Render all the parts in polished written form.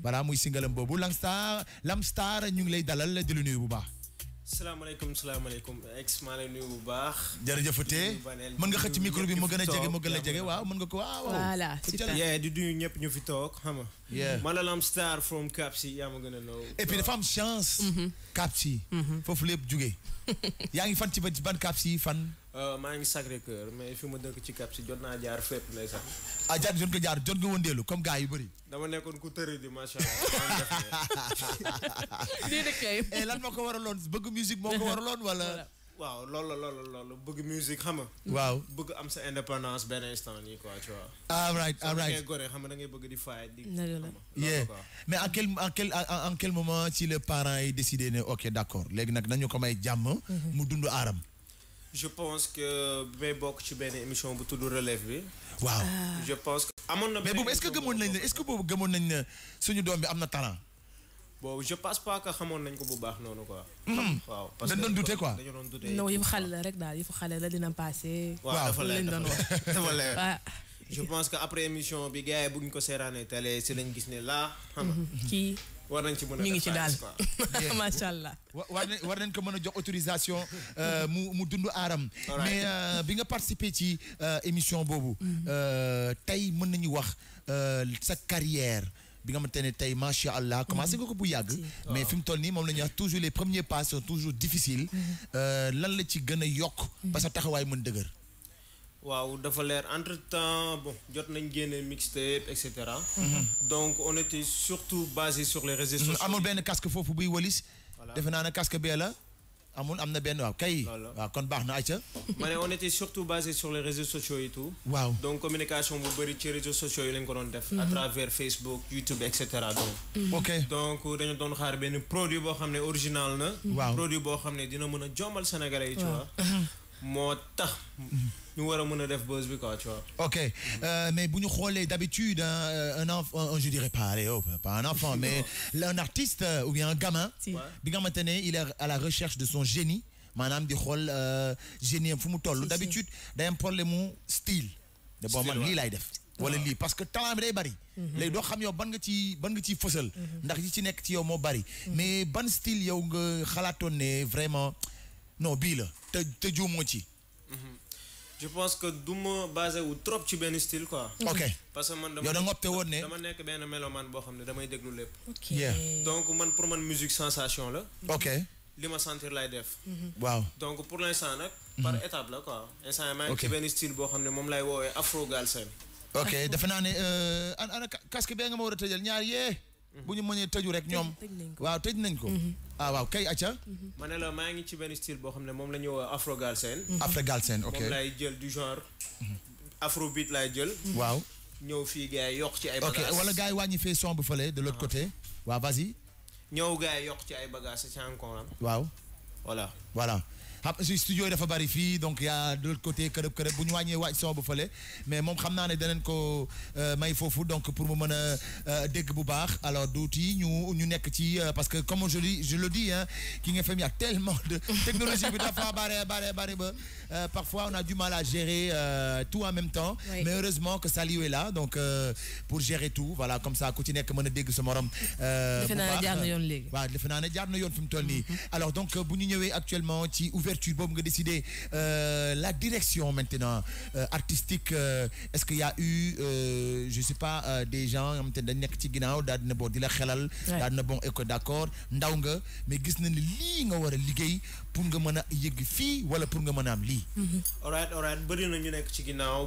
voilà muy singalam boobu Lamstar ñu ngi lay dalal di lu nuyu bu baax. salaamaaleykum ex maa lay nuyu bu baax. jërëjëfatee mën nga xëcc micro bi mu gën a jege mu gën a jege waaw mën nga ko waaw. voilà super. di nuyu ñëpp ñu fi toog xam nga. man la Lamstar from Kapsi yaa ma gën a naw. et puis dafa am chance. Kapsi. foofu lépp jugee. yaa ngi fan ci ban Kapsi fan. maa ngi Sacré Cœur mais fi ma dëkk ci Kapsi jot naa jaar fépp lay sax. jot nga wëndeelu comme gars yu bëri. dama nekkoon ku tëri di macha allah. lii de kay. lan moo ko waraloon bëgg musique moo ko waraloon wala. waaw loolu bëgg musique xam nga. waaw bëgg am sa indépendance benn instant nii quoi tu vois. all right da ngay gore xam nga da ngay bëgg di faay di. mais en quel moment ci le parent yi décidé ne ok d'accord léegi nag nañu ko may jàmm. mu dund aaram. je pense que bi may bokk ci benn émission bu tudd relève bi. waaw je pense que amoon na. mais boobu est-ce que gëmoon nañ ne suñu doom bi am na talent. bon je pense pas que xamoon nañ ko bu baax noonu quoi. waaw parce que dañu doon douter quoi. dañu doon douter. non yëfu xale la rek daal yëfu xale la dina passé. waaw dafa leer dafa leer. je pense que après émission bi gars yi bu ñu ko seeraanee télé si lañ gis ne là. xam nga kii. war nañ ci mën a ñu ngi ci daal macha allah. war nañ ko mën a jox autorisation mu dund aaram. mais bi nga participer ci émission boobu. tey mën nañu wax sa carrière bi nga xamante ne tey macha allah commencé nga ko bu yàgg. mais fi mu toll nii moom la ñuy wax toujours les premiers pas sont toujours difficiles. lan la ci gën a yokk. ba sa taxawaay mën dëgër. waaw dafa leer entre temps bon jot nañ génne mixtape et cetera. donc on était surtout basé sur les réseaux sociaux. amul benn casque foofu buy walis. defe naa ne casque bee la. am na benn waaw kay. waaw kon baax na ayca. ma ne on était surtout basé sur les réseaux sociaux et tout. waaw donc communication bu bëri ci réseaux sociaux yi lañ ko doon def. à travers Facebook YouTube et cetera donc. ok donc dañu doon xaar benn produit boo xam ne original na. waaw produit boo xam ne dina mën a jombal Sénégalais yi tu vois. moo tax ñu war a mën a def buzz bi quoi tu vois. ok mais bu ñu xoolee d'habitude un enfant je dirais pas un enfant mais un artiste ou bien un gamin. bi nga xamante ne il est à la recherche de son génie maanaam di xool génie am fu mu toll. d'habitude day am problème mu style. de bon man lii laay def. wala lii parce que talent bi day bari. léegi doo xam yow ban nga ciy fësal. ndax yi ci nekk ci yow moo bari. mais ban style yow nga xalaatoon ne vraiment. non bii la te juumoo ci. je pense que du ma basé wu trop ci benn style quoi. ok parce que man yow da nga opté woon ne. dama nekk benn mélomane boo xam ne damay déglu lépp. ok donc pour man musique sensation la. ok li ma sentir lay def. waaw donc pour l'instant nag. par étape la quoi. instant maa ngi ci benn style boo xam ne moom lay woowee afro galsen. ok defe naa ne ana casque bee nga ma war a tëjal ñaar yee. bu ñu mënee tëju rek ñoom. waaw tëj nañ ko. waaw kay acca. ma ne la maa ngi ci benn style boo xam ne moom la ñu woowee afro galsen. afro galsen ok moom lay jël du genre. afrobeat lay jël. waaw. ñëw fii gars yi yokk ci ay bagages. ok wala gars yi wàññi fee son bu fële de l'autre côté. waaw vas-y. ñëw gars yi yokk ci ay bagages c'est encore. waaw. voilà. xam studio yi dafa bari fii donc y a de l'autre côté kërëb bu ñu wàññee wàcc son bu fële mais moom xam naa ne danañ ko may foofu donc pour mu mën a dégg bu baax alors duuti ñu nekk ci parce que comme je le dis hein King FM y a tellement de technologie bi dafa bari ba parfois on a du mal à gérer tout en même temps. Oui. Mais heureusement que Saliou est là donc pour gérer tout voilà comme ça ku ci nekk mën a dégg sa morom. defe naa ne jaar na yoon léegi. waaw defe naa ne jaar na yoon fi mu toll nii. alors donc bu ñu ñëwee actuellement ci ouverture boobu nga décidé la direction maintenant artistique est-ce qu'il y a eu je sais pas des gens yoo xamante ne dañ nekk ci ginnaaw daal dina bon di la xelal. daal dina bon éco d'accord ndaw nga mais gis na ne lii nga war a liggéey pour nga mën a yëgg fii wala pour nga mën a am lii. alright bëri na ñu nekk ci ginnaaw.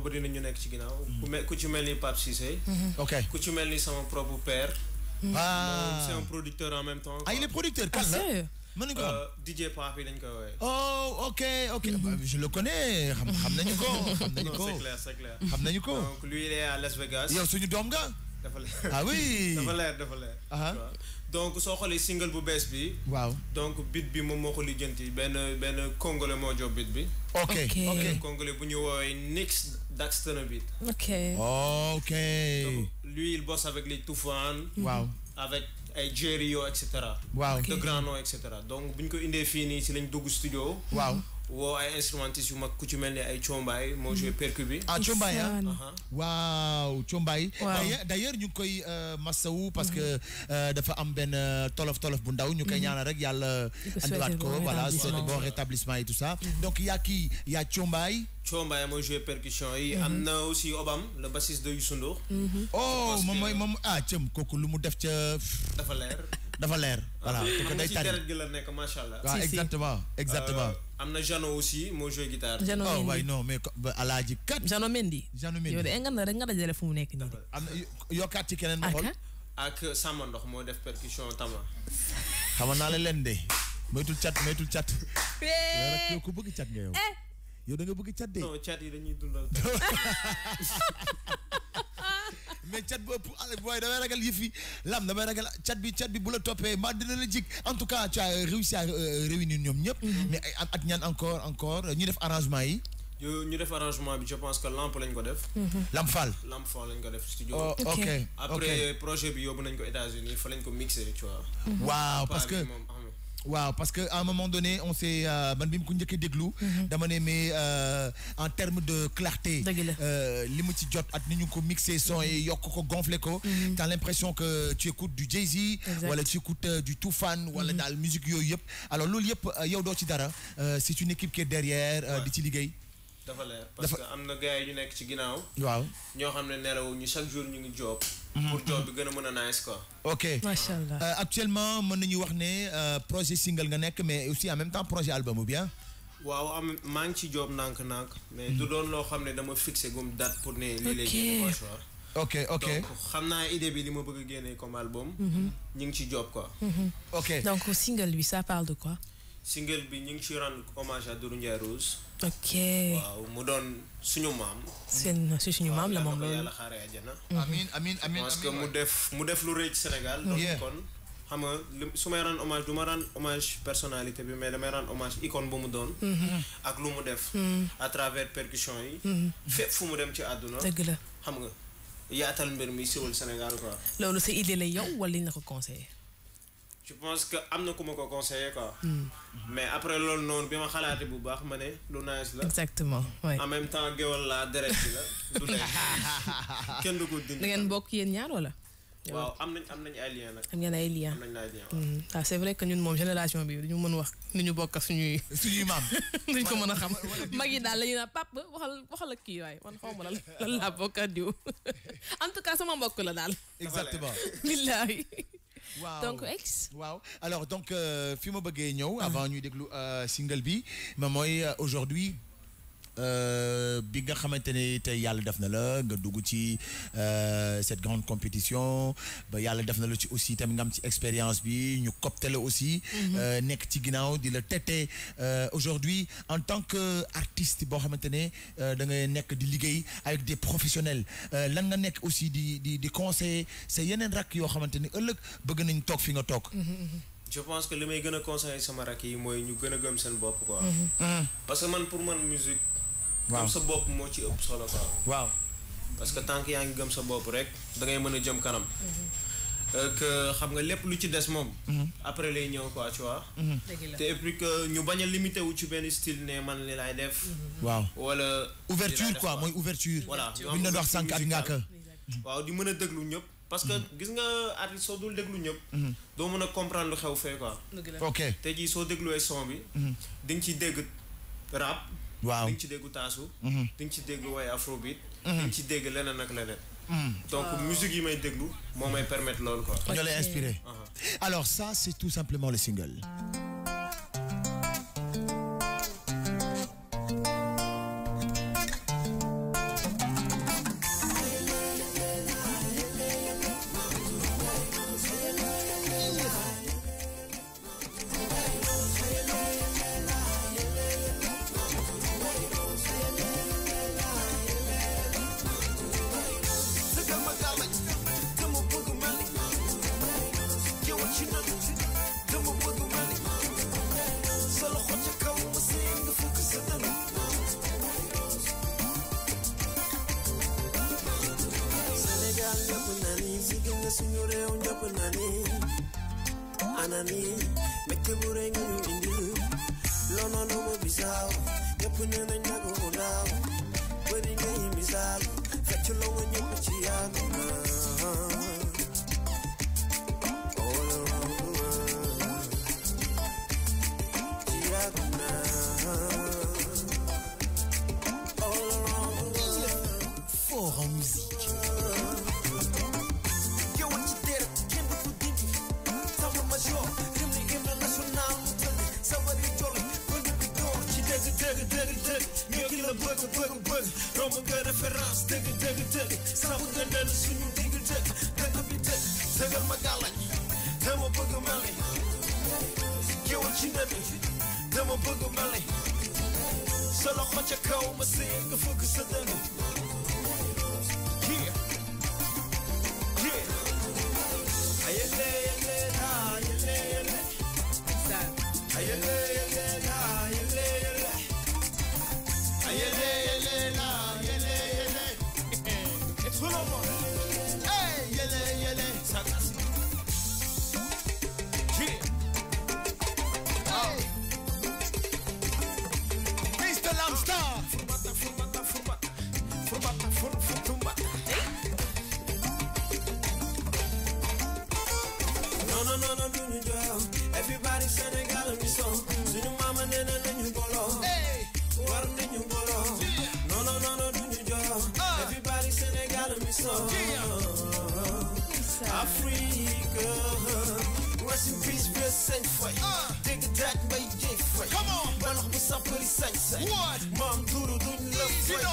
ku ci mel ni Pape Cissé. ok ku ci mel ni sama propre père. C'est un producteur en même temps. Il est producteur kan la. mën ko DJ Papi dañ koy woowee. oh ok je le connais xam nañu ko. c'est clair. xam nañu ko. donc lui il est à Las Vegas. yow suñu doom nga. dafa leer ah oui dafa leer. donc soo xoolee single bu bees bi. waaw donc beat bi moom moo ko lijjanti benn congolais moo jox beat bi. ok congolais bu ñu woowee Nix Daxton beat. ok. donc lui il bosse avec les Toufan. waaw avec ay Jerry et cetera. waaw de grand nom et cetera donc bu ñu ko indee fii nii si lañ dugg studio. waaw woo ay instrumentistes yu mag ku ci mel ni ay Coombaay moo joué percu bi. Ah Coombaay ah. waaw Coombaay. D'ailleurs ñu ngi koy masawu parce que dafa am benn tolof bu ndaw ñu koy ñaanal rek yàlla andiwaat ko voilà c'est bon rétablissement et tout ça. Donc y a Coombaay. Coombaay moo joué percussion yi. am na aussi Obam le bassiste de Youssou Ndour. Oh moom cëm kooku lu mu def ca. dafa leer voilà te day tari ci gi la nekk macha allah. waaw exactement. am na Jano aussi moo joué guitare. Jano Mendy waaye non mais alaaji kat. Jano Mendy. yow de nga rek nga dajale fu mu nekk nii. am na yokkaat ci keneen ma xool. ak Samba Ndox moo def percussion tama. xamal naa leen de moytul cat. yow ku bëgg cat nga yow. yow da nga bëgg cat de. non cat yi dañuy dundal. mais cat bu ëpp booy damay ragal yëf yi damay ragal cat bi bu la toppee mbaa dina la jig en tout cas tu as réussi à réunir ñoom ñëpp. mais ak ñaan encore ñu def arrangement yi. ñu def arrangement bi je pense que Lamp lañ ko def. Lamp Fall lañ ko def studio. ok après projet bi yóbbu nañ ko États-Unis fa lañ ko mixé tu vois. waaw parce que à un moment donné on s'est man bi mu ko njëkkee déglu. dama ne mais en termes de clarté. li mu ci jot ak ni ñu ko mixé son yi yokk ko gonflé ko. t'as l'impression que tu écoutes du Jay-Z. wala tu écoutes du Toufan. wala daal musique yooyu yëpp. alors loolu yëpp yow doo ci dara c'est une équipe qui est derrière di ci liggéey. dafa leer parce que am na gars yi ñu nekk ci ginnaaw. waaw ñoo xam ne nelaw ñu chaque jour ñu ngi job. pour job bi gën a mën a nice quoi. ok macha allah actuellement mën nañu wax ne projet single nga nekk mais aussi en même temps projet album ou bien. waaw maa ngi ci job nànk-nànk. mais du doon loo xam ne dama fixé gum date pour ne lii lay génne quoi ok donc xam naa idée bi li ma bëgg a génne comme album. ñu ngi ci job quoi. ok donc single bi ça parle de quoi. single bi ñu ngi ci rendre hommage à Doudou Ndiaye Rose. ok waaw mu doon suñu maam. si suñu maam la moom loolu. yàlla xaaree àjjana. amiin parce que mu def lu rëy ci Sénégal. donc kon xam nga su may rendre hommage du ma rendre hommage personnalité bi mais damay rendre hommage icône bu mu doon. ak lu mu def. à travers percussion yi. fépp fu mu dem ci àdduna. dëgg la xam nga yaatal mbir mi siwul Sénégal quoi. loolu sa idée la yow wala li nga ko conseillé. je pense que am na ku ma ko conseillé quoi. mais après loolu noonu bi ma xalaatee bu baax ma ne lu nice la. exactement oui. en même temps géwal la deret bi la. du lay kenn du ko dindi. da ngeen bokk yéen ñaar wala. waaw am nañ ay liens nag. am ngeen ay liens. am nañ ay liens waaw c'est vrai que ñun moom génération bi duñu mën wax ni ñu bokk ak suñuy maam. duñ ko mën a xam mag yi daal la ñuy naan pap waxal ak kii waaye man xaw ma lan laa bokk ak diw en tout cas sama mbokk la daal. exactement. billahi. waaw donc ex. waaw alors donc fi ma bëggee ñëw avant ñuy déglu single bi ma mooy aujourd'hui bi nga xamante ne tey yàlla def na la nga dugg ci cette grande compétition ba yàlla def na la ci aussi tamit nga am ci expérience bi ñu copte la aussi nekk ci ginnaaw di la tete aujourd'hui en tant que artiste boo xamante ne da nga nekk di liggéey avec des professionnels lan nga nekk aussi di conseiller sa yeneen rakk yoo xamante ne ëllëg bëgg nañ toog fi nga toog. je pense que li may gën a conseiller sama rakk yi mooy ñu gën a gëm seen bopp quoi. parce que pour man musique. waaw gëm sa bopp moo ci ëpp solo quoi. waaw parce que tant que yaa ngi gëm sa bopp rek da ngay mën a jëm kanam. que xam nga lépp lu ci des moom. après lay ñëw quoi tu vois. te et puis que ñu bañ a limité wu ci benn style ne man li laay def. waaw wala. ouverture quoi mooy ouverture. voilà bu ñu doon wax sànq ak ngaaka. waaw di mën a déglu ñëpp. parce que gis nga artiste soo dul déglu ñëpp. doo mën a comprendre lu xew fee quoi. ok te jii soo dégluwee son bi. di nga ci dégg rap. waaw di nga ci dégg taasu. di nga ci dégg way afrobeat. di nga ci dégg leneen ak leneen. donc musique yi may déglu moo may permettre loolu quoi. ñoo lay inspiré. alors ça c'est tout simplement le single. no no mo bisao ñepp ñu nañ ko naaw bari ngay misal fecc lo nga ñepp ci yaam Fort en musique. Solo xoca kaw ma sey nga fëgg sa dënn yeah yeah ayele ayele ayele ayele ayele ayele ayele ayele ayele it's full of hey ayele ayele sagasi yeah Mr. Lamstar. No, do you do? Everybody Senegal and me so. Sinu mama nena nenyu bolo. War nenyu bolo. No, do you do? Everybody Senegal and me so. Africa. Rest in peace, we're sent for you. Dig that by J for you. Come on. Well, I'm so pretty sexy. What? Mom, do love for you.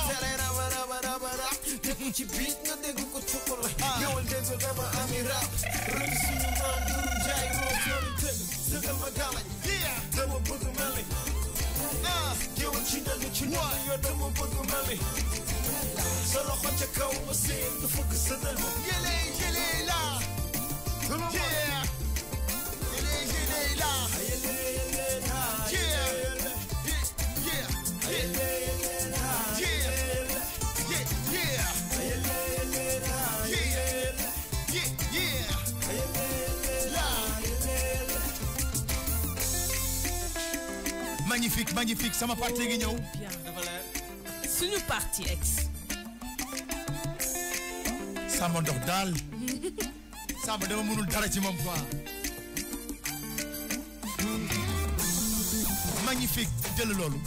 Degu ci beat nga degu ko chocolate. Yow degu dama ami rap. Rëdd suñu maam duru jaay roo yoonu tëgg. Dëggal ma galañ. Dama bëgg meli. Yow ci nanu ci nanu yow dama bëgg meli. Sa loxo ca kaw ma seen nga fëgg sa dënn. Yele la. Yeah. Yele la. Ayele la. Yeah. Yeah. Magnifique, magnifique. Ça m'a parti gi ñëw. Suñu parti ex. Samba ndox daal. Samba dama mënul dara ci moom quoi. Magnifique. Jël loolu.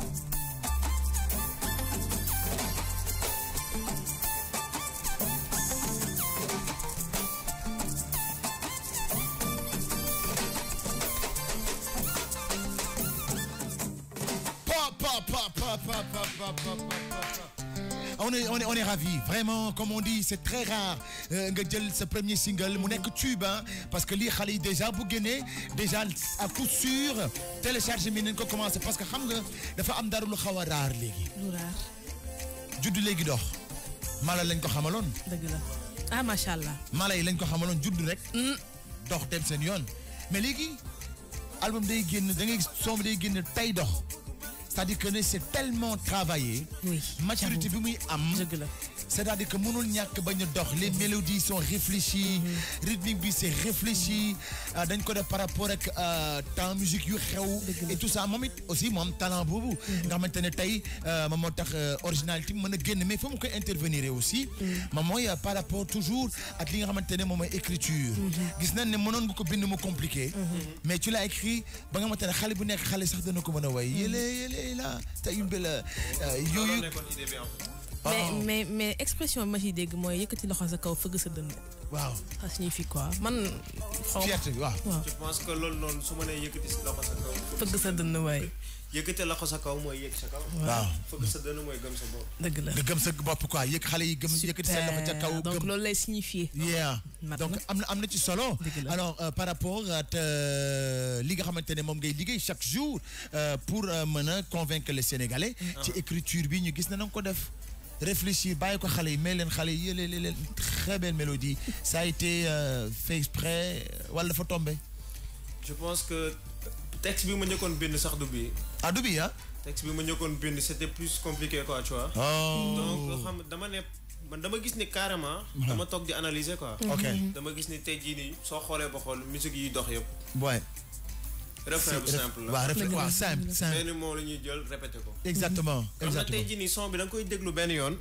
On est ravis, vraiment, comme on dit, c'est très rare nga jël ce premier single mu nekk tube hein, parce que lii xale yi déjà bu génnee déjà à coup sûr télécharger mi nañ ko commencé parce que xam nga dafa am dara lu xaw a raar léegi. lu raar. juddu léegi dox mala lañ ko xamaloon. dëgg la ah macha allah. mala yi lañ ko xamaloon juddu rek. dox dem seen yoon mais léegi album day génn da ngay son day génn tey dox. C'est-à-dire que c'est tellement travaillé. Oui. Maturité bi muy am. C'est-à-dire que mënul ñàkk bañ a dox les mélodies sont réfléchies. Rythmique bi c'est réfléchi. dañ ko def par rapport ak temps musique yu xew. et tout ça moom it aussi moom talent boobu. nga xamante ne tey moom moo tax originalité mën a génn mais fa mu koy intervenir aussi. moom mooy par rapport toujours ak li nga xamante ne moom mooy écriture. gis nañ ne mënoon nga ko bind mu compliqué. mais tu l'as écrit ba nga xamante ne xale bu nekk xale sax dana ko mën a way yéle là t'as une belle yooyu. mais expression bi ma ciy dégg mooy yëkkati loxo sa kaw fëgg sa dënn. waaw ça signifie quoi man. fierté bi waaw. je pense que loolu noonu su ma nee yëkkati loxo sa kaw. fëgg sa dënn waay. yëkkati loxo sa kaw mooy yëg sa kaw. waaw fëgg sa dënn mooy gëm sa bopp. dëgg la nga gëm sa bopp quoi yëg xale yi gëm yëkkati seen loxo ca kaw. donc loolu lay signifier. donc am na ci solo. alors par rapport ak li nga xamante ne moom ngay liggéey chaque jour pour mën a convaincre les Sénégalais. ci écriture bi ñu gis na nga ko def. réfléchir bàyyi ko xale yi mais leen xale yi leen très belle mélodie ça a été fait exprès wala dafa tombé. je pense que texte bi ma njëkkoon bind sax du bi. ah du bi ah. texte bi ma njëkkoon bind c'était plus compliqué quoi tu vois. donc xam dama ne man dama gis ni carrément. dama toog di analyser quoi. ok dama gis ni tey jii nii soo xoolee ba xool musique yi dox yëpp. ouais. refrain bu simple la. waaw refrain waaw simple benn moo la ñuy jël répété ko. exactement tey jii nii son bi da nga koy déglu benn yoon.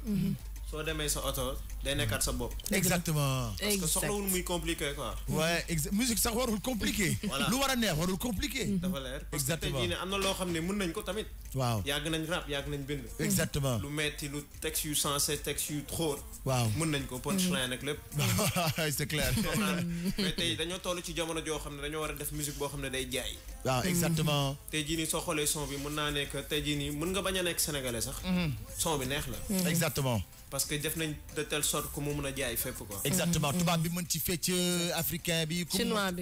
soo demee sa oto day nekkaat sa bopp. exactement. parce que soxlawul muy compliqué quoi. ouais musique sax warul compliqué. lu war a neex warul compliqué. dafa leer parce que tey jii nii am na loo xam ne mën nañ ko tamit. waaw yàgg nañ rap yàgg nañ bind. exactement lu metti lu texte yu sensé texte yu trop. waaw mën nañ ko punchline ak lépp. c'est clair. mais tey dañoo toll ci jamono joo xam ne dañoo war a def musique boo xam ne day jaay. waaw exactement. tey jii nii soo xoolee son bi mën naa nekk tey jii nii mën nga bañ a nekk sénégalais sax. son bi neex la. exactement. parce que def nañ de telle sorte que mu mën a jaay fépp quoi. exactement tubaab bi mën ci fecc africain bi.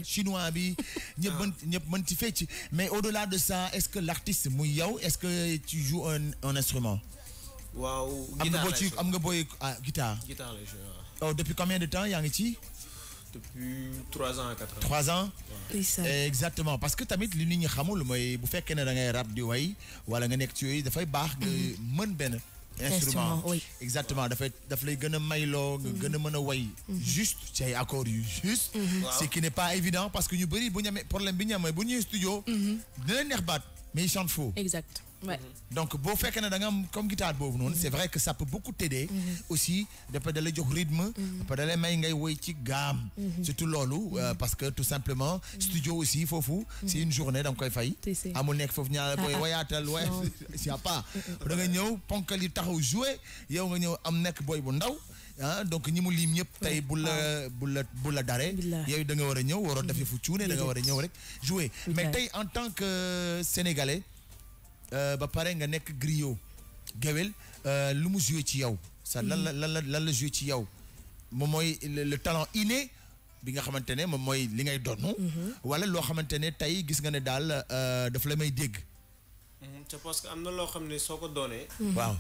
chinois bi ñëpp mën ci fecc mais au-delà de ça est-ce que l'artiste muy yow est-ce que tu joues un instrument. waaw am nga booy guitare. guitare lay joué waaw. depuis combien de temps yaa ngi ci. depuis 3 ans à 4 ans. 3 ans. exactement parce que tamit li nit ñi xamul mooy bu fekkee ne da ngay rap di way wala nga nekk ci yooyu dafay baax nga mën benn. instrument oui. exactement daf lay gën a mayloo nga gën a mën a way juste ci ay accords yu juste ce qui n'est pas évident parce que ñu bëri bu ñu amee problème bi ñu amee bu ñuy studio dina neex baat mais ils chantent faux. exact. Ouais. Donc boo fekkee ne da nga am comme guitare boobu noonu c'est vrai que ça peut beaucoup t'aider aussi dafa da lay jox rythme dafa da lay may ngay woy ci gaam surtout loolu parce que tout simplement studio aussi foofu c'est une journée da nga koy fay amul nekk foofu ñaar booy woyaatal way y a pas da nga ñëw ponkal yi taxaw jouer yow nga ñëw am nekk booy bu ndaw donc ñi mu lim ñëpp tey bu la daree yow da nga war a ñëw waroo def fu cuune da nga war a ñëw rek jouer mais tey en tant que sénégalais ba pare nga nekk griot géwél lu mu joué ci yow ça lan la joué ci yow moom mooy le talent inné bi nga xamante ne moom mooy li ngay donnu wala loo xamante ne tey gis nga ne daal dafa la may dégg. c'est parce que am na loo xam ne soo ko doonee. waaw.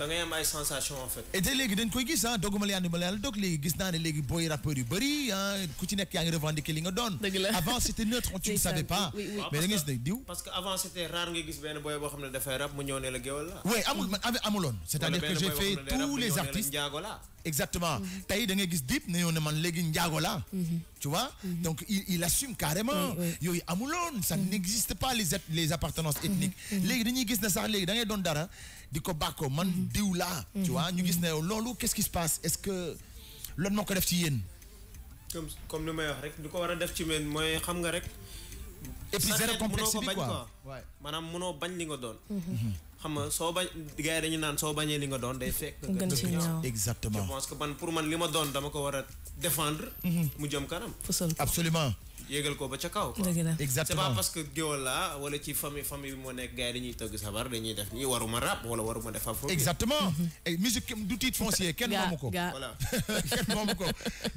da ngay am ay sensation en fait. et léegi dañ koy gis dogguma la yàlla dog léegi gis naa ne léegi booy rappeurs yu bëri ku ci nekk yaa ngi revendiquer li nga doon. avant c'était neutre tu ne savais pas. mais da nga gis ne diw. parce que avant c'était rare nga gis benn booy boo xam ne dafay rap mu ñëw ne la géwal la. oui amuloon. c'est-à-dire que j'ai fait tous les artistes. exactement tey da ngay gis Dip ne yow ne man léegi njaago la. tu vois donc il assume carrément. yooyu amuloon ça n'existe pas les appartenances ethniques. léegi dañuy gis ne sax léegi da ngay doon dara. di ko bàkkoo man diw laa. tu vois ñu gis ne loolu qu'est-ce qui se passe est-ce que loolu moo ko def ci yéen. comme li may wax rek di ko war a def ci men mooy xam nga rek. et puis zéro complexe bi quoi maanaam mënoo bañ li nga doon. xam nga soo bañ gars yi dañu naan soo bañee li nga doon day fekk. exactement je pense que man pour man li ma doon dama ko war a défendre. mu jëm kanam. absolument yéegal ko ba ca kaw quoi. exactement c'est pas parce que géwal la wala ci famille bi moo nekk gars yi dañuy tëgg sabar dañuy def nii waruma rap wala waruma def afro. exactement et musique du titre foncier kenn moomu ko. voilà kenn moomu ko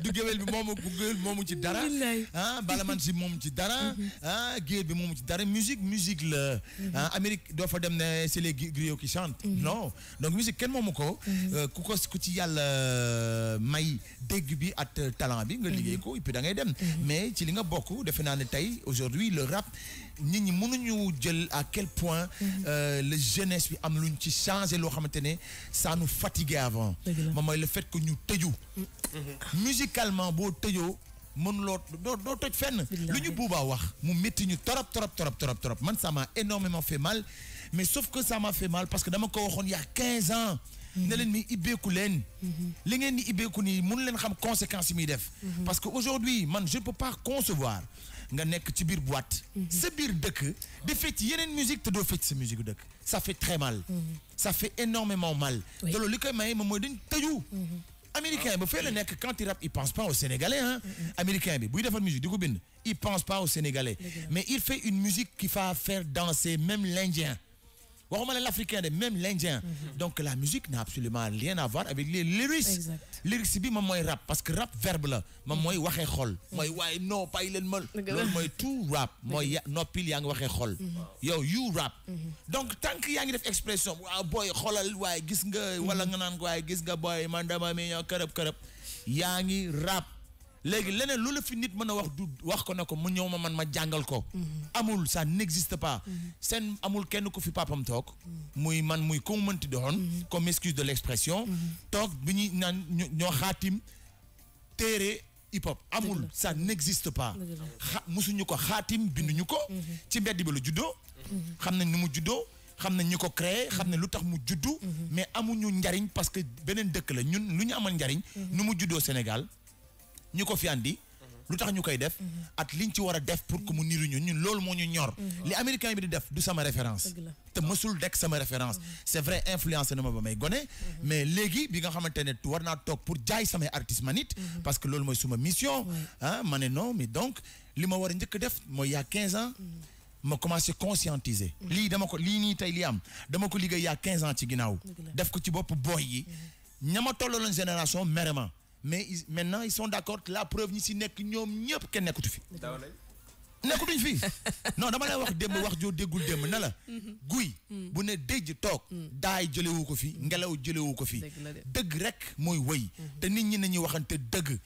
du géwél bi moomu ci dara. bala man si moomu ci dara. géwél bi moomu ci dara musique la. Amérique doo fa dem ne c'est les griots qui chantent. non donc musique kenn moomu ko. ku ci yàlla may dégg bi at talent bi nga liggéey ko et puis da ngay dem. mais ci li nga bokk defe naa ne tey aujourd'hui le rap nit ñi mënuñu jël à quel point le jeunesse bi am luñ ci changé loo xamante ne ça nous fatiguait avant moom mooy le fait que ñu tëju musicalement boo tëjoo mënuloo doo toj fenn lu ñu buubaa wax mu métti ñu trop man ça m'a énormément fait mal mais sauf que ça m'a fait mal parce que dama ko waxoon il y a 15 ans ne leen mi ibbeeku leen li ngeen ni ibbeeku nii mënu leen xam conséquences yi muy def parce que aujourd'hui man je peux pas concevoir nga nekk ci biir boîte sa biir dëkk di fecc yeneen musique te doo fecc sa musique dëkk ça fait très mal ça fait énormément mal te loolu li koy maye moom mooy dañ tëju américain ba fee la nekk quand il rappe il pense pas au sénégalais américain bi buy defar musique di ko bind il pense pas au sénégalais mais il fait une musique qui va faire danser même l'indien waxuma l'africain de même l'indien donc la musique n'a absolument rien à voir avec les lyrics lyrics bi moom mooy rap parce que rap verbe la moom mooy waxee xol mooy waaye non bàyyi leen mal loolu mooy tout rap mooy noppil yaa ngi waxee xol yow you rap donc tant que yaa ngi def expression waaw booy xolal waaye gis nga wala nga naan ko waaye gis nga booy man dama mi ñoo kërëb yaa ngi rap léegi leneen lu la fi nit mën a wax du wax ko ne ko mu ñëw ma jàngal ko amul ça n'existe pas seen amul kenn ku fi papam toog muy man muy ko mu mënti doon comme excuse de l'expression toog bi ñuy naan ñoo xaatim téere hip hop amul ça n'existe pas musuñu ko xaatim binduñu ko ci mbedd bi la juddoo xam nañ nu mu juddoo xam nañ ñu ko créé xam ne lu tax mu juddu mais amuñu njariñ parce que beneen dëkk la ñun lu ñu amal njariñ nu mu juddoo Sénégal ñu ko fi andi lu tax ñu koy def at liñ ci war a def pour que mu niru ñun loolu moo ñu ñor li américain bi di def du sama référence te mësul dekk sama référence c'est vrai influencé na ma ba may gone mais léegi bi nga xamante ne war naa toog pour jaay samay artiste man it parce que loolu mooy suma mission ah ma ne non mais donc li ma war a njëkk def mooy il y a 15 ans ma commencé conscientiser lii nii tey li am dama ko liggéey il y a 15 ans ci ginnaaw def ko ci bopp boy yi ñama tolloo génération merement mais maintenant ils sont d'accord que la preuve ñi si nekk ñoom ñëpp kenn nekkutu fi nekkutuñ fi non dama lay wax démb wax joo déggul démb na la guy bu ne déj toog daay jëlewu ko fi ngelaw jëlewu ko fi dëgg rek mooy wëy te nit ñi nañuy waxante dëgg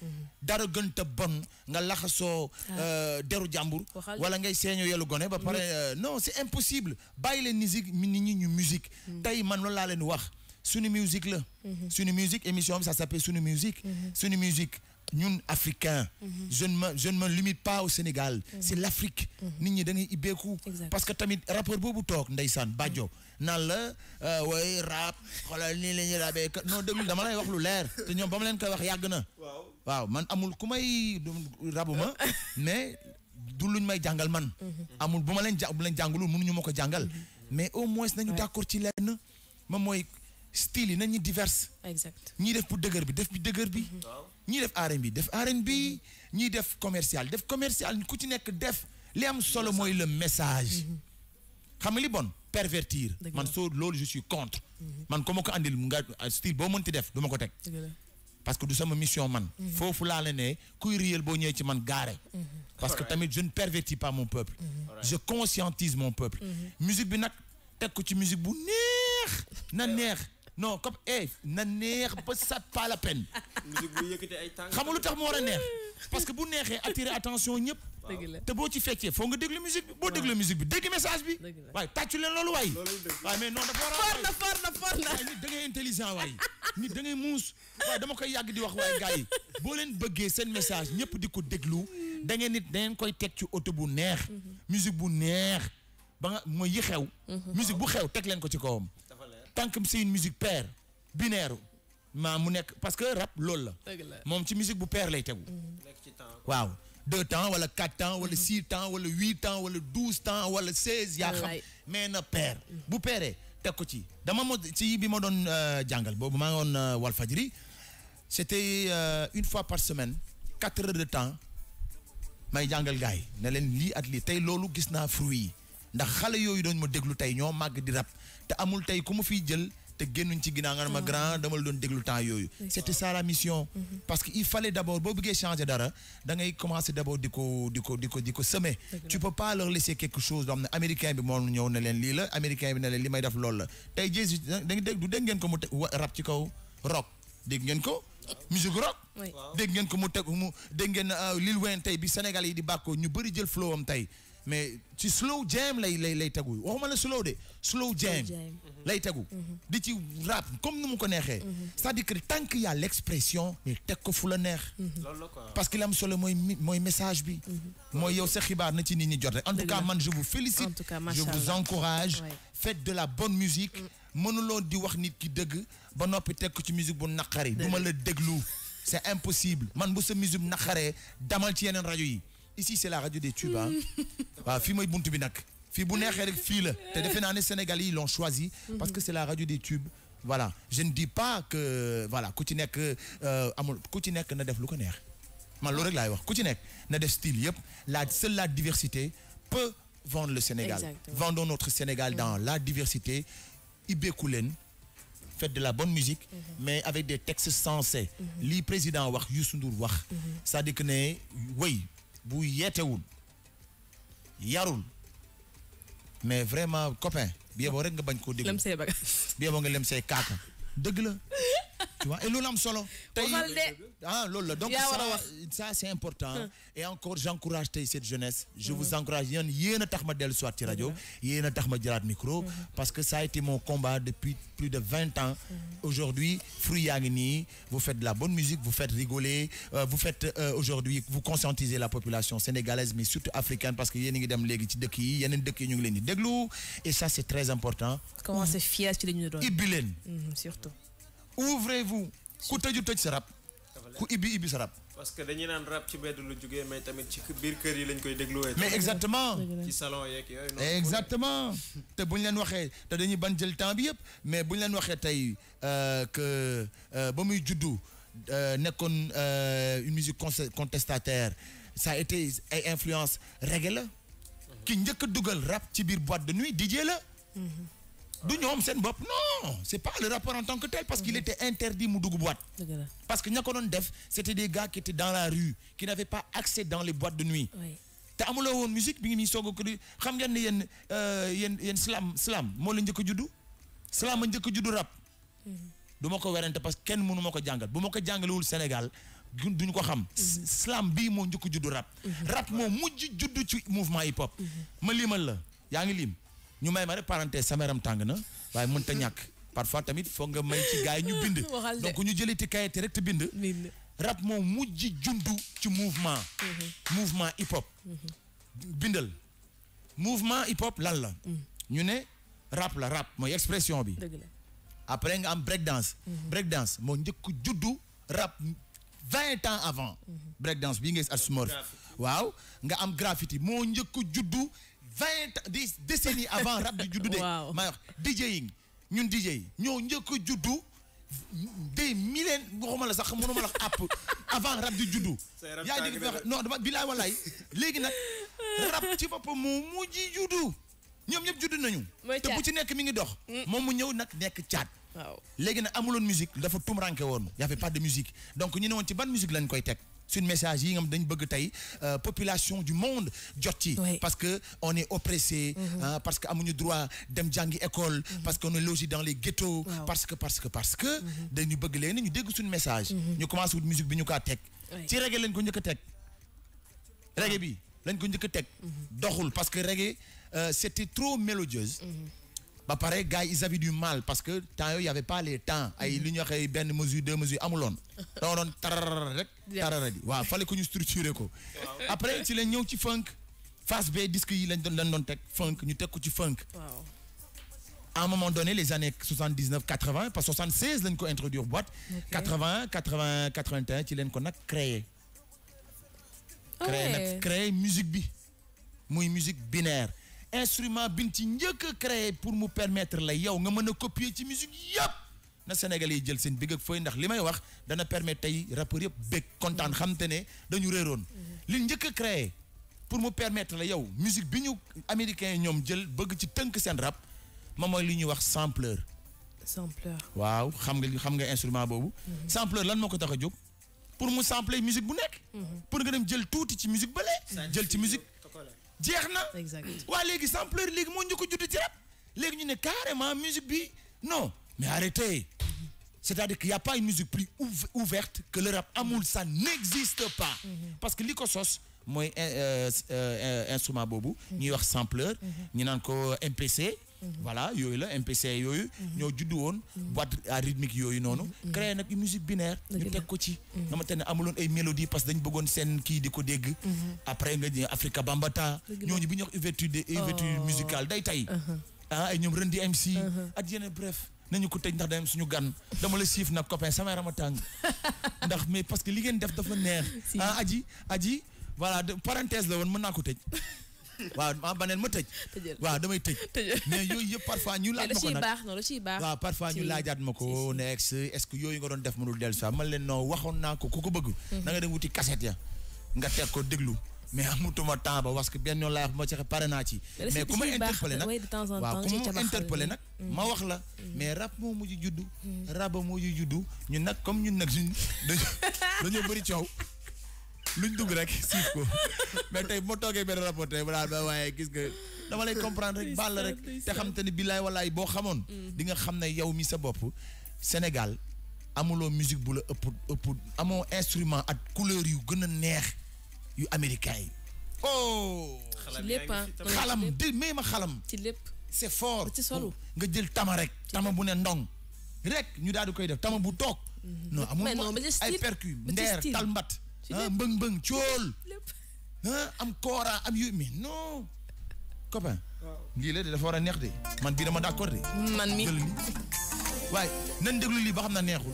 dara gën te bon nga laxasoo deru jàmbur wala ngay seeñoo yelu gone ba pare non c'est impossible bàyyi leen musique nit ñi ñu musique tey man loolu laa leen wax Sunu Musique la Sunu Musique émission ça s'appelle Sunu Musique Sunu Musique ñun africain je ne me limite pas au Sénégal c'est l'Afrique nit ñi da ngay ibbeeku parce que tamit rappeur boobu toog ndeysaan Badio naan la way rap xoolal nii la ñuy rabee non déglu dama lay wax lu leer te ñoom ba ma leen koy wax yàgg na waaw man amul ku may rabuma mais du luñ may jàngal man amul bu ma leen jàngalul mënuñu ma ko jàngal mais au moins nañu d'accord ci lenn moom mooy style yi nañu diverse exact ñii def pour dëgër bi def bi dëgër bi ñii def R&B def R&B ñii def commercial ku ci nekk def li am solo mooy le message xam nga li bon pervertir man soo loolu je suis contre man ko ma ko andil nga style boo mënti def du ma ko teg parce que du sama mission man foofu laa la ne kuy réel boo ñëwee ci man gaare parce que tamit je ne pervertis pas mon peuple je conscientise mon peuple musique bi nag teg ko ci musique bu neex na neex non comme na neex ba ça pas la peine musique bu yëkkati ay tànk xam nga lu tax mu war a neex parce que bu neexee attirer attention ñëpp te boo ci feccee foo nga déglu musique bi boo déglu musique bi dégg message bi waaye tàccu leen loolu waay waaye mais non dafa war a for na nit da ngay intelligent waay nit da ngay muus waaye dama koy yàgg di wax waaye gars yi boo leen bëggee seen message ñëpp di ko déglu da ngeen koy teg ci oto bu neex musique bu neex ba nga mooy yi xew musique bu xew teg leen ko ci kawam tant que c'est une musique paire binaire maa mu nekk parce que rap loolu la moom ci musique bu paire lay tegu waaw 2 temps wala 4 temps wala 6 temps wala 8 temps wala 12 temps wala 16 yaa xam mais na paire bu pairee teg ko ci dama ci bi ma doon jàngal boobu maa ngi woon Walfadjri c'était une fois par semaine 4 heures de temps may jàngal gars yi ne leen lii at lii tey loolu gis naa fruit yi ndax xale yooyu doon ma déglu tey ñoo màgg di rap te amul tey ku ma fiy jël te génnuñ ci ginnaaw nga ma grand dama la doon déglu temps yooyu c'était ça la mission parce que il fallait d'abord boo bëggee changer dara da ngay commencer d'abord di ko semer tu peux pas leur laisser quelque chose doo xam ne américain bi moo ñëw ne leen lii la américain bi ne leen li may def loolu la tey Jésus dégg ngeen ko mu rap ci kaw rock dégg ngeen ko musique rock dégg ngeen ko mu teg mu dégg ngeen Lil Wayne tey bi Sénégal yi di bàkkoo ñu bëri jël flow am tey mais ci slow jam lay tegu waxuma la slow de slow jam lay tegu di ci rap comme nu mu ko neexee c'est-à-dire que tant qu'il y a l'expression mais teg ko fu la neex parce que li am solo mooy message bi mooy yow sa xibaar na ci nit ñi jot rek en tout cas man je vous félicite je vous encourage faites de la bonne musique mënuloo di wax nit ki dëgg ba noppi teg ko ci musique bu naqari du ma la déglu c'est impossible man bu sa musique naqaree damal ci yeneen rajo yi ici c'est la radio des tubes ah waaw fii mooy buntu bi nag fii bu neexee rek fii la te defe naa ne Sénégalais yi l'ont choisi parce que c'est la radio des tubes voilà je ne dis pas que voilà ku ci nekk amul ku ci nekk na def lu ko neex man loolu rek laay wax ku ci nekk na def style yëpp seule la diversité peut vendre le Sénégal vendons notre Sénégal dans la diversité ibbeeku leen faites de la bonne musique mais avec des textes sensés lii président wax Youssou Ndour wax c'est-à-dire que ne wéy bu yeetewul yarul mais vraiment copain bi yeboo rek nga bañ koo déglu bi yeboo nga lem say kaaka dëgg la Tu vois, et l'olam solo. Ah, lolo. Donc ça c'est important. Et encore, j'encourage cette jeunesse. Je vous encourage. Y'en a taxma del soit radio. Y'en a taxma dirat micro. Parce que ça a été mon combat depuis plus de 20 ans. Aujourd'hui, Fruyagni, vous faites de la bonne musique, vous faites rigoler, vous faites aujourd'hui, vous conscientisez la population sénégalaise, mais surtout africaine, parce que y'en a dem légui ci dëkk yi, yeneen dëkk yi ñu ngi leen di déglu. Et ça c'est très important. Comment c'est fier ci li ñu doon. Ibilen. Surtout. Ouvrez-vous. Ku tëju tëj sa rap. Ku ibi sa rap. Parce que dañuy naan rap ci mbedd lu jógee mais tamit ci biir kër yi lañ koy dégluwee. Mais exactement. ci salon yeeg yooyu. Exactement. te bu ñu leen waxee te dañuy ban jël temps bi yëpp mais bu ñu leen waxee tey que ba muy juddu nekkoon une musique contestataire ça a été ay influence reggae la. ki njëkk a dugal rap ci biir boîte de nuit DJ la. du ñoom seen bopp non c'est pas le rappeur en tant que tel parce qu'il était interdit mu dugg boîte parce que ña ko doon def c'était des gars qui étaient dans la rue qui n'avaient pas accès dans les boîtes de nuit te amuloo woon musique bi ngi nii soog a ko di xam ngeen ne yéen slam moo la njëkk a juddu slam a njëkk a juddu rap du ma ko werante parce que kenn mënu ma ko jàngal bu ma ko jàngalewul Sénégal duñu ko xam slam bii moo njëkk a juddu rap moo mujj juddu ci mouvement hip hop ma limal la yaa ngi lim ñu may ma rek parenthèse samaram tàng na waaye mënta ñàkk parfois tamit foog nga may ci gars yi ñu bind donc ñu jëlee ci kayit rek te bind rap moo mujj jundu ci mouvement hip hop bindal mouvement hip hop lan la ñu ne rap mooy expression bi après nga am breakdance moo njëkk juddu rap 20 ans avant breakdance bii nga gis Asmorph waaw nga am graffiti moo njëkk juddu 10 décennies avant rap di juddu de maa wax DJing ñun DJ yi ñoo njëkk a juddu des millénaires waxuma la sax mënuma la app avant rap di juddu yaa ngi dégg non dama bilaay walaay léegi nag rap ci boppam moo mujj juddu ñoom ñëpp juddu nañu te bu ci nekk mi ngi dox moom mu ñëw nag nekk caat léegi nag amuloon musique dafa tumranke woon y avait pas de musique donc ñu ne woon ci ban musique lañ koy teg c'est un message yi nga dañ bëgg tey population du monde jot ci parce que on est oppressé parce que amuñu droit dem jàngi école parce que on est logé dans les ghettos parce que dañu bëgg léegi ñu dégg suñu message ñu commencé wut musique bi ñu kaa teg ci reggae lañ ko njëkk a teg reggae bi lañ ko njëkk a teg doxul parce que reggae c'était trop mélodieuse ba pare gars yi ils avaient du mal parce que temps yooyu y avait pas les temps ay li ñu waxee benn mesure deux mesures amuloon da doon tarara rek tarara di waaw fallait que ñu structurer ko après ci lañ ñëw ci funk face B disque yi lañ doon teg funk ñu teg ko ci funk à un moment donné les années 79 80 parce que 76 lañ ko introduire boîte 80 81 ci leen ko nag créer musique bi muy musique binaire instrument bin ci njëkk a créé pour mu permettre la yow nga mën a copier ci musique yëpp na Sénégalais yi jël seen big ak fooy ndax li may wax dana permettre tey rappeurs yëpp bég kontaan xam te ne dañu réeroon li njëkk a créé pour mu permettre la yow musique bi ñu américains yi ñoom jël bëgg ci tënk seen rap moom mooy li ñuy wax sampleur waaw xam nga instrument boobu sampleur lan moo ko tax a jóg pour mu sampler musique bu nekk pour nga dem jël tuuti ci musique bële jël ci musique jeex na waa léegi sampleur léegi moo njëkk a judd ci rap léegi ñu ne carrément musique bi non mais arrêtez c'est-à-dire qu'il y a pas une musique plus ouverte que le rap amul ça n'existe pas parce que li ko sos mooy instrument boobu ñuy wax sampleur ñu naan ko MPC voilà yooyu la MPC yooyu ñoo juddu woon boîte à rythmique yooyu noonu créé nag une musique binaire ñu teg ko ci nga ma te ne amuloon ay mélodie parce que dañ bëggoon seen kii di ko dégg après nga ñëw Africa Bambata ñooñu bi ñu wax ouverture musicale day tay ay ñoom Run DMC ak yeneen bref nañu ko tëj ndax day am suñu gan dama la siif nag copain sama yaram a tàng ndax mais parce que li ngeen def dafa neex aji voilà parenthèse la woon mën naa ko tëj waaw baneen ma tëj waaw damay tëj mais yooyu yëpp parfois ñu laaj ma ko nag waaw parfois ñu laajaat ma ko next est-ce que yooyu nga doon def mënul dellu saa man leen non waxoon naa ko ku ko bëgg na nga dem wuti cassette ya nga teg ko déglu mais amutuma temps ba parce que benn yoon laa wax ma ci pare naa ci mais ku ma interpellé nag waaw ku ma interpellé nag ma wax la mais rap moo mujj juddu raba moo mujj juddu ñun nag comme ñun nag dañoo bëri coow luñ dugg rek siif ko mais tey bu ma toogee benn rapport tey ba waaye gis nga dama lay comprendre rek baal la rek te xam te ne billaay walaay boo xamoon di nga xam ne yow mi sa bopp Sénégal amuloo musique bu la ëpp amoo instrument ak couleur yu gën a neex yu américain yi. oh. ci lépp xalam di may ma xalam. ci lépp. c'est fort. ci solo nga jël tama rek. tama bu ne ndong. rek ñu daal di koy def tama bu toog. non amul ay percu ndeer talmbat. mbëng cool. am koora am yu mi non. copain. lii la de dafa war a neex de man bii dama d'accord de. man mi waaye nañ déglu lii ba xam na neexul.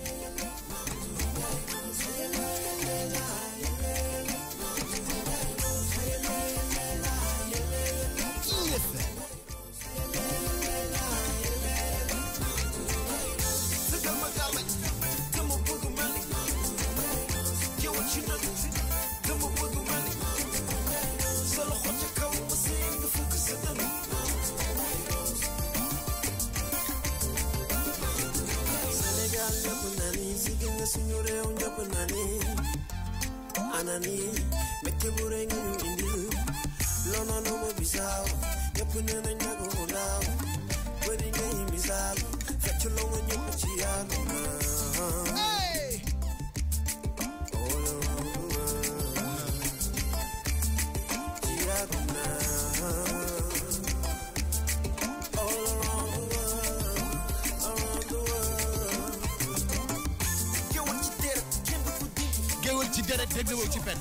Signore un japonani anani meke burengi indi lono no mo bisao yapune na nyago lao bari ngai misal fechulo mo nyapo chiano hey ci deret dégg nga ci pen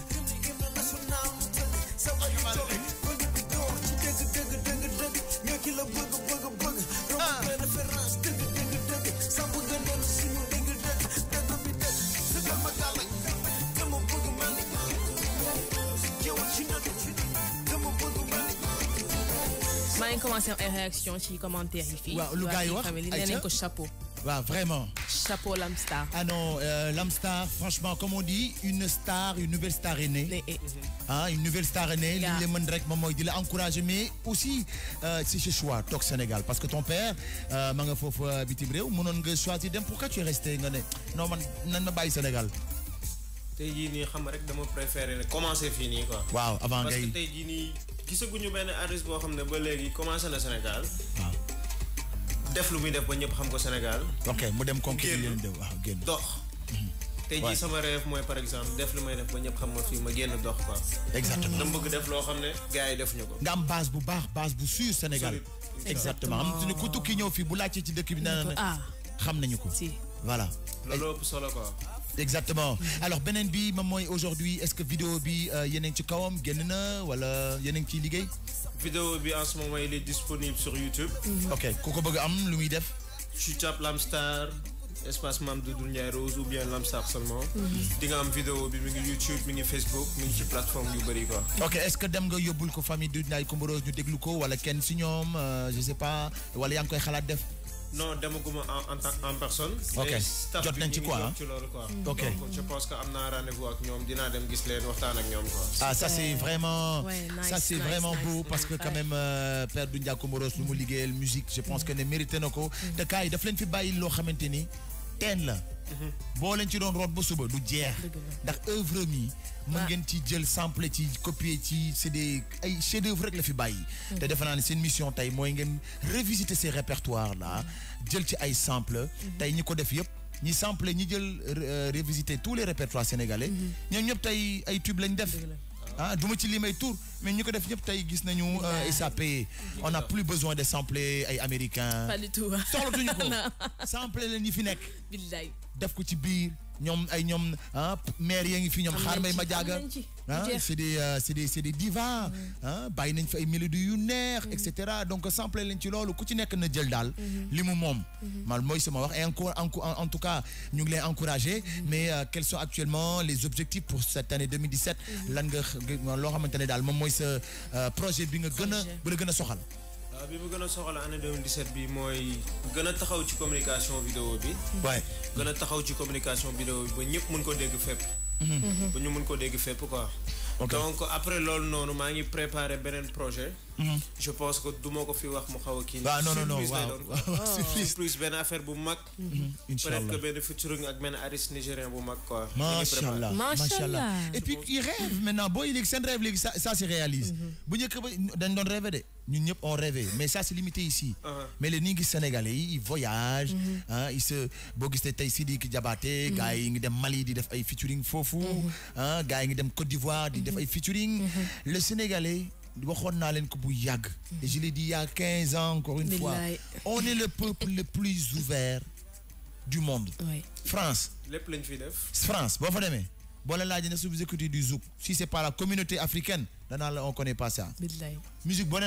maa ngi commencé am ay réaction ci commentaire yi fii. waaw lu gars yi wax nee nañ ko chapeau. waaw vraiment. Chapeau Lamstar. Ah non, Lamstar, franchement, comme on dit, une star, une nouvelle star est née. Une nouvelle star est née. Il est encouragé, mais aussi, c'est chez choix, Tok Sénégal. Parce que ton père, Manga Fofo Bitibreu, mon choisi pourquoi tu es resté? Non, non, pas Sénégal. Tey jii nii xam rek dama préférer commencer fii nii quoi. waaw avant parce que tey jii nii gisaguñu benn artiste boo xam ne ba léegi commencé na Sénégal. waaw. def lu muy def ba ñëpp xam ko Sénégal. ok mu dem conquérir leen de waaw génn. dox. tey jii sama rêve mooy par exemple def lu may def ba ñëpp xam ma fii ma génn dox quoi. exactement dama bëgg def loo xam ne gars yi defuñu ko. nga am base bu baax base bu sûr Sénégal. exactement am na ku tukki ñëw fii bu laajte ci dëkk bi naan xam nañu ko. voilà. loolu ëpp solo quoi. exactement alors beneen bi moom mooy aujourd'hui est-ce que vidéo bi yéen a ngi ci kawam génn na wala yéen a ngi ciy liggéey. vidéo bi en ce moment il est disponible sur YouTube. ok ku ko bëgg am lu muy def. tu tapes Lamstar espace Mame Doudou Ndiaye Rose ou bien Lamstar seulement. di nga am vidéo bi mi ngi YouTube mi ngi Facebook mi ngi ci plateforme yu bëri quoi. ok est-ce que dem nga yóbbul ko famille Doudou Ndiaye Coumba Rose ñu déglu ko wala kenn si ñoom je sais pas wala yaa ngi koy xalaat def. non demaguma en personne. ok jot nañ ci quoi ci loolu quoi. ok donc je pense que am naa rendez-vous ak ñoom dinaa dem gis leen waxtaan ak ñoom quoi. ah ça c'est vraiment ça c'est vraiment nice, beau nice, parce que quand même Père Doudou Ndiaye Coumba Rose lu mu liggéeyal musique je pense que ne mérité na ko te kaay daf leen fi bàyyi loo xamante ni teen la boo leen ci doon root ba suba du jeex ndax œuvre mi mën ngeen ci jël sample ci copier ci c'est des ay chef-d'œuvre rek la fi bàyyi te defe naa ne seen mission tey mooy ngeen revisiter ces répertoires là jël ci ay sample tey ñi ko def yëpp ñi sample ñi jël revisiter tous les répertoires sénégalais ñoom ñëpp tey ay tube lañ def du ma ci limay tour mais ñu ko def ñëpp tey gis nañu SAP on n'a plus besoin de sampler ay américains pas du tout soxlatuñu ko sampler leen ñi fi nekk billaay def ko ci biir ñoom ay ñoom maire yaa ngi fi ñoom xaar mbay ma jaaga c'est des divas bàyyi nañ fi ay mélodies yu neex et cetera donc sampler leen ci loolu ku ci nekk na jël daal li mu moom man mooy sama wax et encore en tout cas ñu ngi lay encourager mais quels sont actuellement les objectifs pour cette année 2017 lan nga loo xamante ne daal moom mooy sa projet bi nga gën a bu la gën a soxal bi mu gën a soxla année 2017 bi mooy gën a taxaw ci communication vidéo bi. waay gën a taxaw ci communication vidéo bi ba ñëpp mën ko dégg fépp. ba ñu mën ko dégg fépp quoi. donc après loolu noonu maa ngi préparé beneen projet. je pense que du ma ko fi wax mu xaw a kii. non surprise benn affaire bu mag. peut-être que benn featuring ak benn artiste nigérien bu mag quoi. Machallah. Et puis il rêve maintenant booy léegi seen rêve léegi ça se réalise. bu njëkk ba dañ doon rêver de ñun ñëpp on rêvait mais ça c'est limité ici. Mais les niggas sénégalais ils voyagent. Ils se boo gisee tey Sidiki Diabaté. gars yi ngi dem Mali di def ay featuring foofu. gars yi ngi dem Côte d'Ivoire di def ay featuring. Le Sénégalais. Et je l'ai dit il y a 15 ans encore une fois. On est le peuple le plus ouvert du monde. France. France. Bon, vous écoutez du zouk. Si c'est pas la communauté africaine, on connaît pas ça. Musique bonne,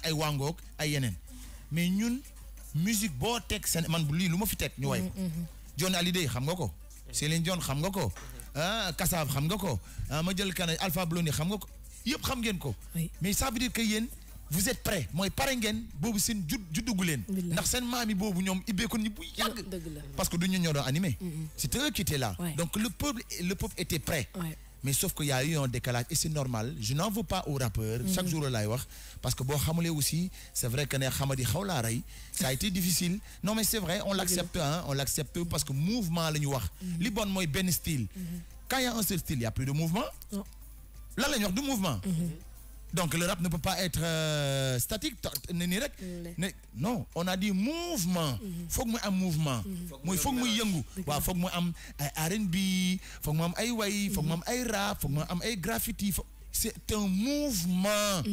ay wangok, ay yenen. Mais ñun musique bo tek man li luma fi tek ñu way ko. John Hallyday xam nga ko. Céline Dion xam nga ko. Kassav xam nga ko. Ma jël kan Alpha Blondy xam nga ko. Yep xam ngeen ko. Mais ça veut dire que yéen vous êtes prêts mooy pare ngeen boobu seen juddugu leen ndax seen maam yi boobu ñoom ibbeekoon ñi bu yàgg parce que du ñu ñoo doon animé c'était eux qui étaient là donc le peuple était prêt mais sauf qu'il y a eu un décalage et c'est normal je n'en veux pas aux rappeurs chaque jour laay wax parce que boo xamulee aussi c'est vrai que ne xamadi xaw laa rey ça a été difficile non mais c'est vrai on l'accepte on l'accepte parce que mouvement la ñu wax li bon mooy benn style quand il y a un seul style il y a plus de mouvement là la ñu wax du mouvement donc le rap ne peut pas être statique non on a dit mouvement foog mu am mouvement mooy foog muy yëngu waaw foog mu am ay R&B foog mu am ay way foog mu am ay rap foog mu am ay graffiti c'est un mouvement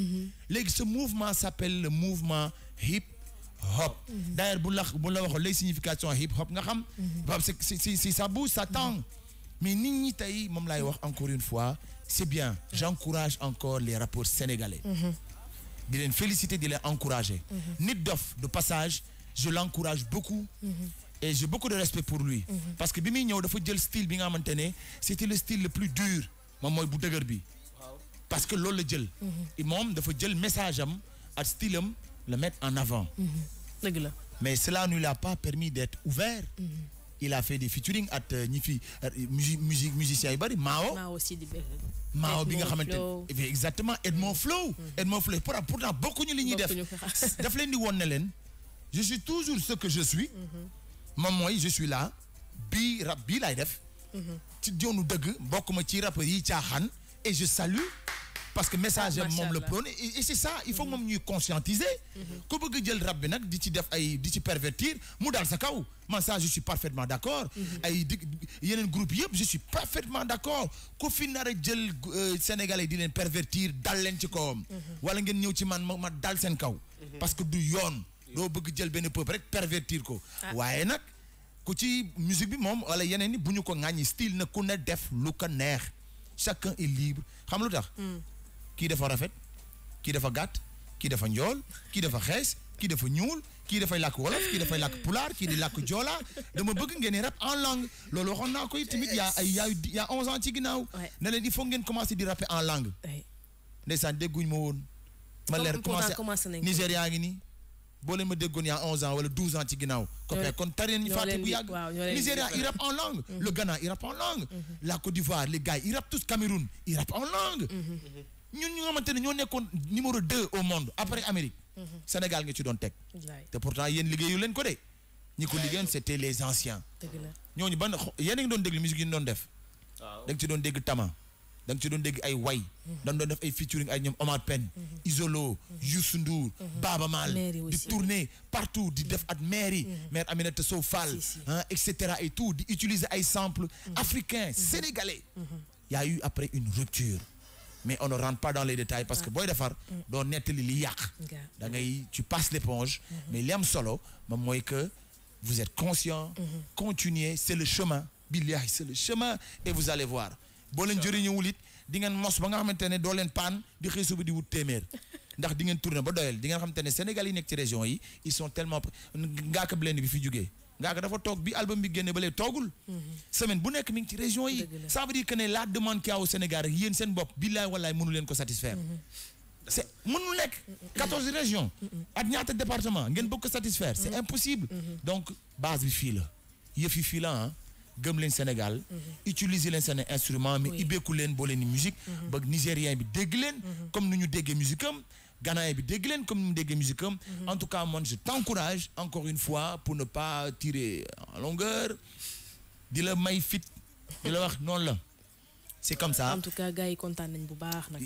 léegi ce mouvement s'appelle le mouvement hip hop d'ailleurs bu la waxoon les significations hip hop nga xam c'est ça bouge ça tangue mais nit ñi tey moom laay wax encore une fois c'est bien j'encourage encore les rappeurs sénégalais di leen féliciter di leen encourager Nit Doff de passage je l'encourage beaucoup et j'ai beaucoup de respect pour lui parce que bi muy ñëw dafa jël style bi nga xamante ne c'était le style le plus dur moom mooy bu dëgër bi parce que loolu la jël moom dafa jël message am ak style am le mettre en avant dëgg la mais cela ne lui a pas permis d'être ouvert il a fait des featuring at ñi fi musiciens yu bari Mao aussi di Mao bi nga xamante ne exactement Edmond Flow pourtant bokkuñu li ñuy def daf leen di woon ne leen je suis toujours ce que je suis moom mooy je suis là bii rap bii laay def ci joonu dëgg bokkuma ci rappeurs yi caaxaan et je salue parce que message moom le prône et c'est ça il faut moom ñuy conscientiser ku bëgg jël rap bi nag di ci def ay di ci pervertir mu daal sa kaw man ça je suis parfaitement d'accord ay yeneen groupe yëpp je suis parfaitement d'accord ku fi nar a jël sénégalais di leen pervertir dal leen ci kawam wala ngeen ñëw ci man ma dal seen kaw parce que du yoon doo bëgg jël benn peuple rek pervertir ko waaye nag ku ci musique bi moom wala yeneen ni bu ñu ko ŋàññi style na ku ne def lu ko neex chacun est libre xam lu tax kii dafa rafet kii dafa gàtt kii dafa njool kii dafa xees kii dafa ñuul kii dafay làkk wolof kii dafay làkk pulaar kii di làkk joola dama bëgg ngeen rap en langue loolu waxoon naa ko tamit y a 11 ans ci ginnaaw ne leen il faut ngeen commencer di rapper en langue ndeysaan dégguñ ma woon ma leer commencé Nigéria ngi nii boo leen ma déggoon y a 11 ans wala 12 ans ci ginnaaw kon tari ñu fàtte bu yàgg Nigéria il rappe en langue le Ghana il rappe en langue la Côte d'Ivoire les gars ils rappent tous Cameroun ils rappent en langue ñun ñu nga xamante ne ñoo nekkoon numéro 2 au monde après Amérique Sénégal nga ci doon teg te pourtant yéen liggéeyu leen ko de ñi ko liggéeyoon c'était les anciens ñooñu ban yéen a ngi doon dégg musique yi ñu doon def da nga ci doon dégg Tama da nga ci doon dégg ay way da nga doon def ay featuring ay ñoom Omar Pène Isolo Youssou Ndour Baaba Maal di tourner partout di def at mairie maire Aminata Sow Fall et cetera et tout di utiliser ay samples africains sénégalais y a eu après une rupture mais on ne rentre pas dans les détails parce que booy defar doo nettali li yàq da ngay tu passes l'éponge mais li am solo moom mooy que vous êtes conscient continuez c'est le chemin billahi c'est le chemin et vous allez voir boo leen jëriñëwul it di ngeen mos ba nga xamante ne doo leen paan di xëy suba di wut téeméer ndax di ngeen tourner ba doyal di ngeen xamante ne Sénégal yi nekk ci région yi ils sont tellement Ngaaka Blindé bi fi jógee Ngaaka dafa toog bi album bi génne ba léegi toogul semaine bu nekk mi ngi ci région yi ça veut dire que ne la demande qu'il y a au Sénégal rek yéen seen bopp billaay wallaay mënu leen ko satisfaire c'est mënul nekk 14 régions ak ñaata département ngeen bëgg ko satisfaire c'est impossible donc base bi fii la yëf yi fii la gëm leen Sénégal utiliser leen seen instrument mais ibbeeku leen boo leen ni musique ba nigérien bi dégg leen comme nu ñu déggee musique am Ghana bi dégg leen comme dégg musique am. En tout cas, moi, je t'encourage encore une fois pour ne pas tirer en longueur. Di la may fit, di la wax non la. C'est comme ça. En tout cas, gars yi kontaan nañ bu baax nag.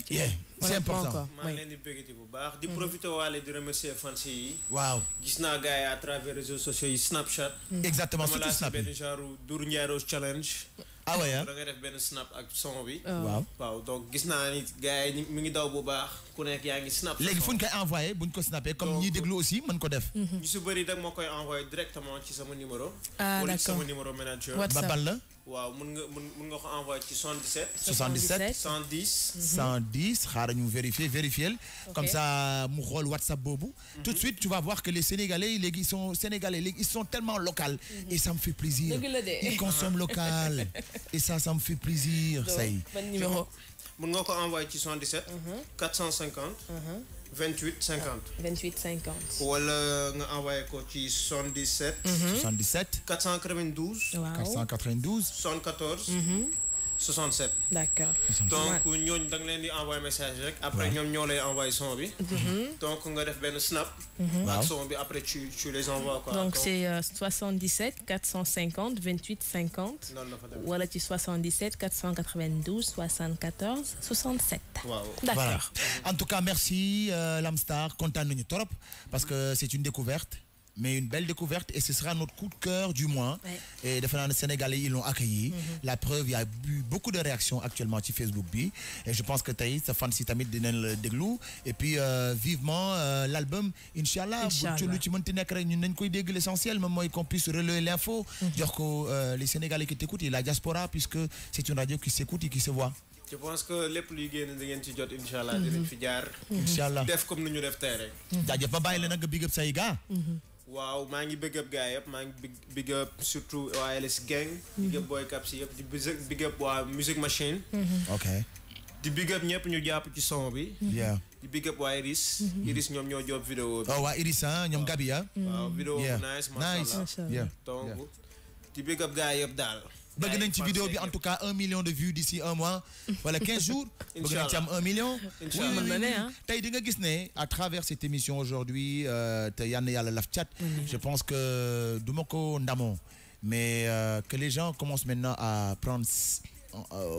C'est important. maa ngi leen di bëggati bu baax di profiter waale di remercier fans yi. Waaw. Gis naa gars yi à travers réseaux sociaux yi Snapchat. Exactement, surtout Snap. Snap. Benn genre Dour Ndiaye Rose challenge. Ah ouais, hein? da ngay def benn snap ak son bi. Waaw. waaw donc gis naa ni gars yi mi ngi daw bu baax ku nekk yaa ngi snap. Léegi fu ñu koy envoyé bu ñu ko snappé comme ñi déglu aussi mën ko def. ñu su bëri dag moo koy envoyé directement ci sama numéro. Ah, wala ci d'accord. sama numéro manager. WhatsApp. Ba ban la. waaw mun nga ko envoyé ci 77. 77 110. 110 xaaral ñu vérifier comme ça mu xool WhatsApp boobu. Tout de suite tu vas voir que les Sénégalais léegi ils sont tellement locaux et ça me fait plaisir. Dëgg la de. Ils consomment local et ça me fait plaisir. Ça y est. Ban numéro. mun nga ko envoyé ci 77. 450. 28 50. 28 50. wala nga envoyé ko ci 77. 77 492. Waaw. 492 74. 67. D'accord. donc ñooñu da nga leen di envoyé message rek. après ñoom ñoo lay envoyé son bi. donc nga def benn snap. ak son bi après tu les envoies quoi. Donc c'est 77 450 28 50. noonu la fa demee. Wala ci 77 492 74 67. waaw. D'accord. Voilà. En tout cas, merci Lamstar, content nañu trop parce que c'est une découverte, mais une belle découverte et ce sera notre coup de cœur du mois. Ouais. Et les Sénégalais ils l'ont accueilli. La preuve, il y a eu beaucoup de réactions actuellement sur Facebook bi et je pense que tey sa fan si tamit dinañ la déglu et puis vivement l'album Inch'Allah. Inch'Allah. lu ci mënti nekk rek ñun nañ koy dégg l'essentiel moom mooy qu'on puisse relayer l'info. jox ko les Sénégalais qui t'écoutent et la diaspora puisque c'est une radio qui s'écoute et qui se voit. je pense que lépp luy génn da ngeen ci jot incha allah. dinañ fi jaar. Inch'Allah. def comme ni ñu def tey rek. jaajëf ba bàyyi la nag nga big up say gars. waaw maa ngi big up gars yëpp maa ngi big up surtout waa LS Gang. big up Boy Caps yëpp di big up waa Music Machine. Ok. di big up ñëpp ñu jàpp ci son bi. Yeah. di big up waa Iris. Iris ñoom ñoo job vidéo bi. Oh waa Iris ah ñoom Gabi ah. waaw vidéo bu Yeah. nice macha Nice. allah. Yeah. donc di big up gars yëpp daal. bëgg nañ ci vidéo bi en tout cas 1 million de vues d'ici un mois wala 15 jours. bëgg nañ ci am 1 million. Inch'Allah. Oui, Mën na ne, hein. tey di nga gis ne à travers cette émission aujourd'hui te yal na yàlla laf cat. Je pense que du ma ko ndamoo mais que les gens commencent maintenant à prendre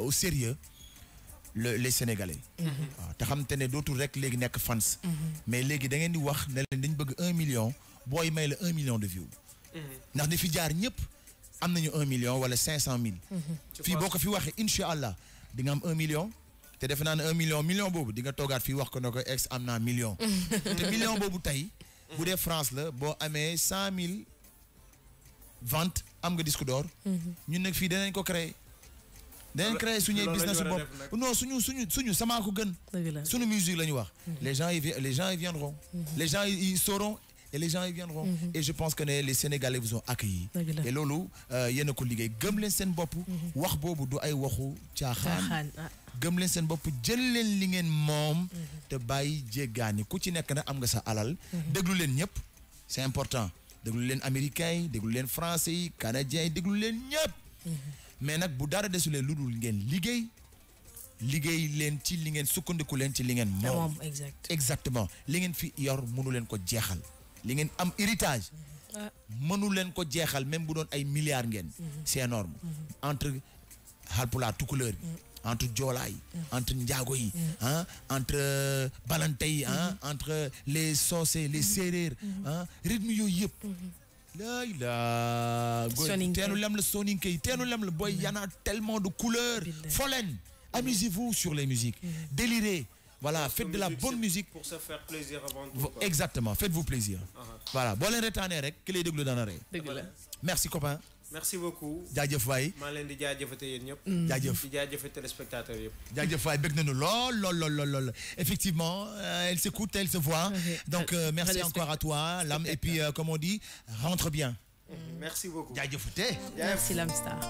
au sérieux les Sénégalais. waaw te xam te ne dootul rek léegi nekk fans. mais léegi da ngeen di wax ne leen dañ bëgg 1 million booy may la 1 million de vues. ndax ni fi jaar ñëpp am nañu 1 million wala 500 000. fii boo ko fi waxee incha allah di nga am 1 million. te defe naa ne 1 million boobu di nga toogaat fii wax ko ne ko ex am naa million. te million boobu tey. bu dee France la boo amee 100 000 ventes am nga disque d'or. ñun nag fii danañ ko créer. danañ créer suñuy business bopp non suñu samaa ko gën. suñu musique la ñu wax. les gens y viendront. les gens ils sauront. Et les gens ils viendront. Et je pense que les Sénégalais vous ont accueillis. Et loolu yéen a ko liggéey gëm leen seen bopp. wax boobu du ay waxu caaxaan. gëm leen seen bopp jël leen li ngeen moom. te bàyyi jéggaani ku ci nekk nag am nga sa alal. déglu leen ñëpp c'est important déglu leen américains yi déglu leen français yi canadiens yi déglu leen ñëpp. mais nag bu dara desulee lu dul ngeen liggéey leen ci li ngeen sukkandiku leen ci li ngeen moom. exactement li ngeen fi yor mënu leen ko jeexal. li ngeen am héritage mënu leen ko jeexal même bu doon ay milliards ngeen. c'est énorme entre Halpulaar Tukulóor yi entre Joola yi entre Njaago yi entre Balante yi entre les Soose les Séeréer rythme yooyu yëpp teenu lem la soninke yi teenu lem la booy y en a tellement de couleurs follen amusez-vous sur les musiques délirez. Voilà, faites de la bonne musique. Pour se faire plaisir avant tout. Exactement, faites-vous plaisir. Voilà, bon leen retaane rek ki lay déglu dana rey. Merci copain. Merci beaucoup. jaajëf waay. maa leen di jaajëfate yéen ñëpp. jaajëf di jaajëfate téléspectateurs yëpp. jaajëf waay bëgg nañu lool. Effectivement, elle s'écoute, elle se voit. Donc merci encore à toi, Lam. Et puis comme on dit, rentre bien. Merci beaucoup. jaajëfate. Merci Lamstar.